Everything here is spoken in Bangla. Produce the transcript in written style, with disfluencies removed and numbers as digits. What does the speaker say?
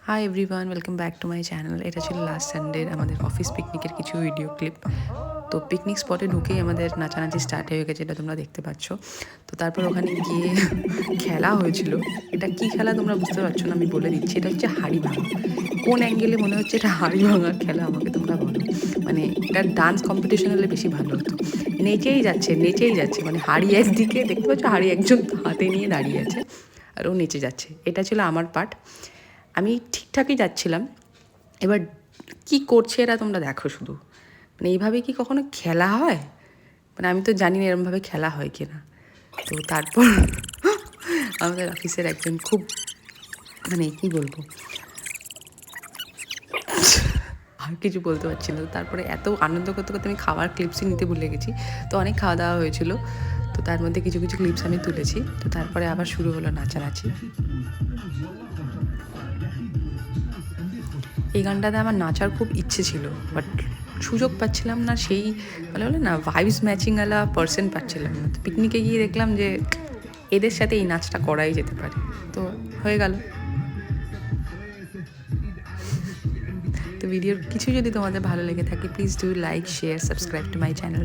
Hi everyone, welcome back to my channel. এটা ছিল লাস্ট সানডের আমাদের অফিস পিকনিকের কিছু ভিডিও ক্লিপ। তো পিকনিক স্পটে ঢুকেই আমাদের নাচানাচি স্টার্ট হয়ে গেছে, এটা তোমরা দেখতে পাচ্ছ। তো তারপর ওখানে গিয়ে খেলা হয়েছিল। এটা কি খেলা তোমরা বুঝতে পারছো না, আমি বলে দিচ্ছি। এটা হচ্ছে হাঁড়ি ভাঙা। কোন অ্যাঙ্গেলে মনে হচ্ছে এটা হাঁড়ি ভাঙার খেলা আমাকে তোমরা বলো। মানে এটা ডান্স কম্পিটিশন হলে বেশি ভালো হতো। নেচেই যাচ্ছে, মানে হাঁড়ি একদিকে দেখতে পাচ্ছ, হাঁড়ি একজন হাতে নিয়ে দাঁড়িয়ে আছে আর ও নেচে যাচ্ছে। এটা ছিল আমার পার্ট। আমি ঠিকঠাকই যাচ্ছিলাম। এবার কি করছে এরা তোমরা দেখো শুধু। মানে এইভাবে কি কখনো খেলা হয়? মানে আমি তো জানি না এরমভাবে খেলা হয় কি না। তো তারপর আমাদের অফিসের একজন খুব, মানে কি বলবো, আর কিছু বলতে পারছি না। তো তারপরে এত আনন্দ করতে করতে আমি খাওয়ার ক্লিপসই নিতে ভুলে গেছি। তো অনেক খাওয়া দাওয়া হয়েছিল, তো তার মধ্যে কিছু কিছু ক্লিপস আমি তুলেছি। তো তারপরে আবার শুরু হলো নাচানাচি। এই গানটাতে আমার নাচার খুব ইচ্ছে ছিল, বাট সুযোগ পাচ্ছিলাম না। সেই বলে না, ভাইবস ম্যাচিংওয়ালা পার্সন পাচ্ছিলাম না। তো পিকনিকে গিয়ে দেখলাম যে এদের সাথে এই নাচটা করাই যেতে পারে, তো হয়ে গেল। তো ভিডিওর কিছু যদি তোমাদের ভালো লেগে থাকে, please do like, share, subscribe to my channel.